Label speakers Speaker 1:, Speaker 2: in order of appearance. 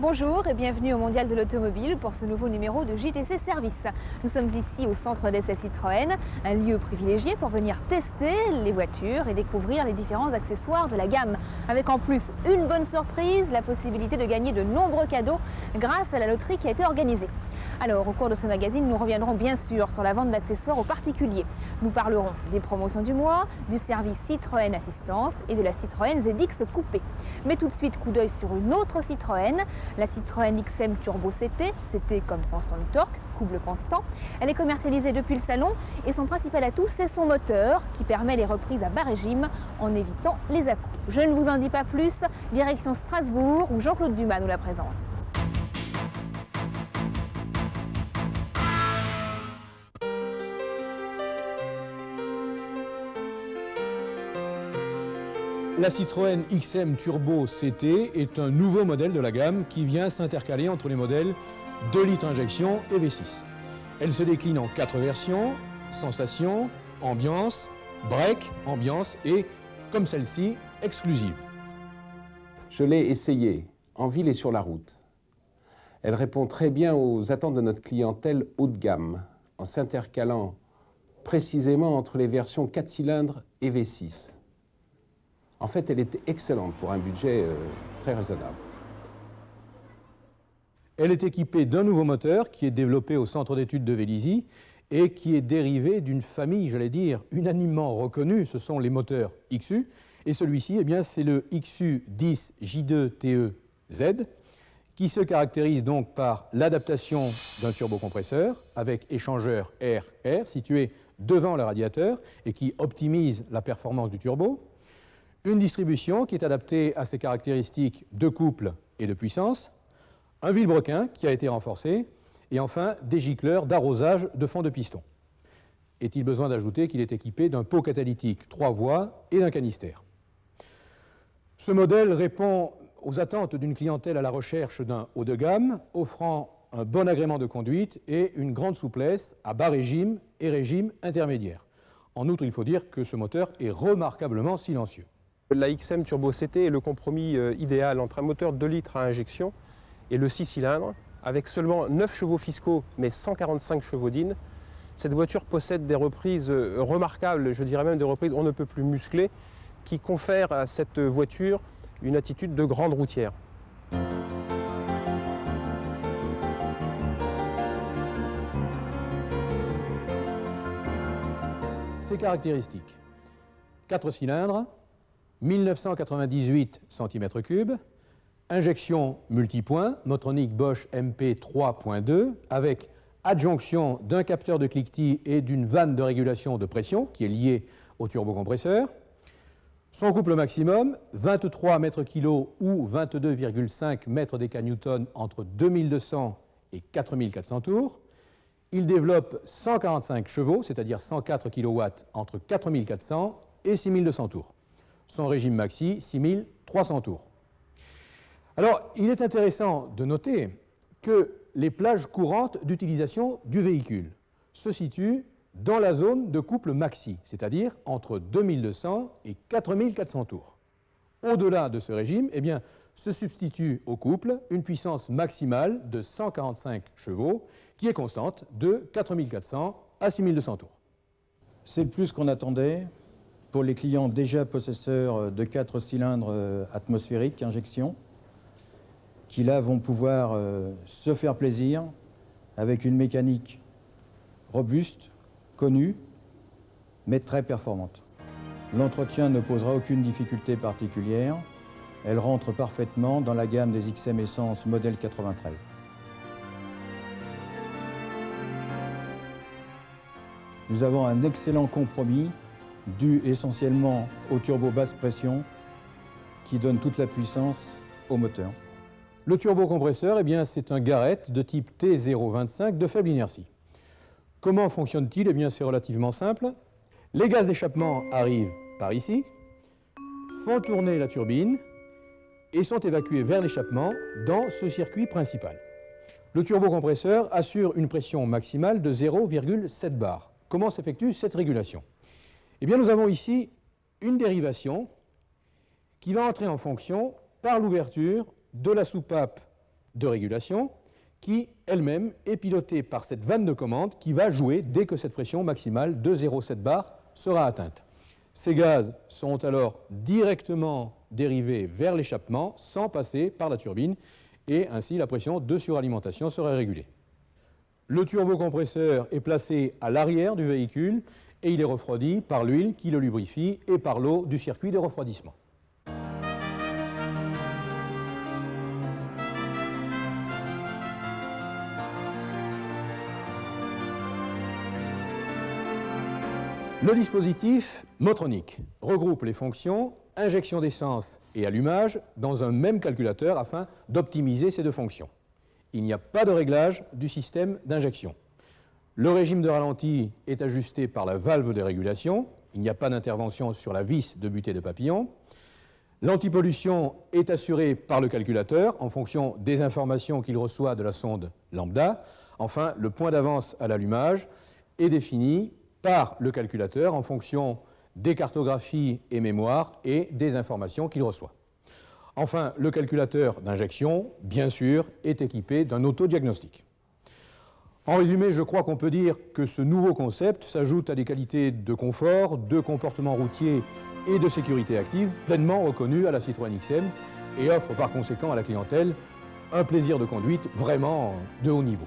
Speaker 1: Bonjour et bienvenue au Mondial de l'Automobile pour ce nouveau numéro de JTC Service. Nous sommes ici au centre d'essai Citroën, un lieu privilégié pour venir tester les voitures et découvrir les différents accessoires de la gamme. Avec en plus une bonne surprise, la possibilité de gagner de nombreux cadeaux grâce à la loterie qui a été organisée. Alors, au cours de ce magazine, nous reviendrons bien sûr sur la vente d'accessoires aux particuliers. Nous parlerons des promotions du mois, du service Citroën Assistance et de la Citroën ZX Coupé. Mais tout de suite, coup d'œil sur une autre Citroën, la Citroën XM Turbo CT, CT comme constant de torque, couple constant. Elle est commercialisée depuis le salon et son principal atout, c'est son moteur qui permet les reprises à bas régime en évitant les à-coups. Je ne vous en dis pas plus, direction Strasbourg où Jean-Claude Dumas nous la présente.
Speaker 2: La Citroën XM Turbo CT est un nouveau modèle de la gamme qui vient s'intercaler entre les modèles 2 litres injection et V6. Elle se décline en 4 versions, sensation, ambiance, break, ambiance et, comme celle-ci, exclusive.
Speaker 3: Je l'ai essayée en ville et sur la route. Elle répond très bien aux attentes de notre clientèle haut de gamme en s'intercalant précisément entre les versions 4 cylindres et V6. En fait, elle était excellente pour un budget très raisonnable.
Speaker 2: Elle est équipée d'un nouveau moteur qui est développé au centre d'études de Vélizy et qui est dérivé d'une famille, j'allais dire, unanimement reconnue. Ce sont les moteurs XU. Et celui-ci, eh bien, c'est le XU10 J2TE-Z qui se caractérise donc par l'adaptation d'un turbocompresseur avec échangeur air-air situé devant le radiateur et qui optimise la performance du turbo. Une distribution qui est adaptée à ses caractéristiques de couple et de puissance, un vilebrequin qui a été renforcé, et enfin des gicleurs d'arrosage de fond de piston. Est-il besoin d'ajouter qu'il est équipé d'un pot catalytique 3 voies et d'un canister. Ce modèle répond aux attentes d'une clientèle à la recherche d'un haut de gamme, offrant un bon agrément de conduite et une grande souplesse à bas régime et régime intermédiaire. En outre, il faut dire que ce moteur est remarquablement silencieux.
Speaker 4: La XM Turbo CT est le compromis idéal entre un moteur 2 litres à injection et le 6 cylindres. Avec seulement 9 chevaux fiscaux mais 145 chevaux d'IN, cette voiture possède des reprises remarquables, je dirais même des reprises on ne peut plus musclées, qui confèrent à cette voiture une attitude de grande routière.
Speaker 2: Ses caractéristiques: 4 cylindres, 1998 cm3, injection multipoint, Motronic Bosch MP 3.2, avec adjonction d'un capteur de cliquetis et d'une vanne de régulation de pression qui est liée au turbocompresseur. Son couple maximum, 23 m/kg ou 22,5 m/dkN entre 2200 et 4400 tours. Il développe 145 chevaux, c'est-à-dire 104 kW entre 4400 et 6200 tours. Son régime maxi, 6300 tours. Alors, il est intéressant de noter que les plages courantes d'utilisation du véhicule se situent dans la zone de couple maxi, c'est-à-dire entre 2200 et 4400 tours. Au-delà de ce régime, eh bien, se substitue au couple une puissance maximale de 145 chevaux qui est constante de 4400 à 6200 tours.
Speaker 5: C'est le plus qu'on attendait pour les clients déjà possesseurs de 4 cylindres atmosphériques injection, qui là vont pouvoir se faire plaisir avec une mécanique robuste, connue, mais très performante. L'entretien ne posera aucune difficulté particulière. Elle rentre parfaitement dans la gamme des XM Essence modèle 93. Nous avons un excellent compromis dû essentiellement au turbo basse pression qui donne toute la puissance au moteur.
Speaker 2: Le turbocompresseur, eh bien, c'est un Garrett de type T025 de faible inertie. Comment fonctionne-t-il? Eh bien, c'est relativement simple. Les gaz d'échappement arrivent par ici, font tourner la turbine et sont évacués vers l'échappement dans ce circuit principal. Le turbocompresseur assure une pression maximale de 0,7 bar. Comment s'effectue cette régulation? Eh bien, nous avons ici une dérivation qui va entrer en fonction par l'ouverture de la soupape de régulation qui, elle-même, est pilotée par cette vanne de commande qui va jouer dès que cette pression maximale de 0,7 bar sera atteinte. Ces gaz sont alors directement dérivés vers l'échappement sans passer par la turbine et ainsi la pression de suralimentation serait régulée. Le turbocompresseur est placé à l'arrière du véhicule et il est refroidi par l'huile qui le lubrifie et par l'eau du circuit de refroidissement. Le dispositif Motronic regroupe les fonctions injection d'essence et allumage dans un même calculateur afin d'optimiser ces deux fonctions. Il n'y a pas de réglage du système d'injection. Le régime de ralenti est ajusté par la valve de régulation. Il n'y a pas d'intervention sur la vis de butée de papillon. L'antipollution est assurée par le calculateur en fonction des informations qu'il reçoit de la sonde lambda. Enfin, le point d'avance à l'allumage est défini par le calculateur en fonction des cartographies et mémoires et des informations qu'il reçoit. Enfin, le calculateur d'injection, bien sûr, est équipé d'un autodiagnostic. En résumé, je crois qu'on peut dire que ce nouveau concept s'ajoute à des qualités de confort, de comportement routier et de sécurité active pleinement reconnues à la Citroën XM et offre par conséquent à la clientèle un plaisir de conduite vraiment de haut niveau.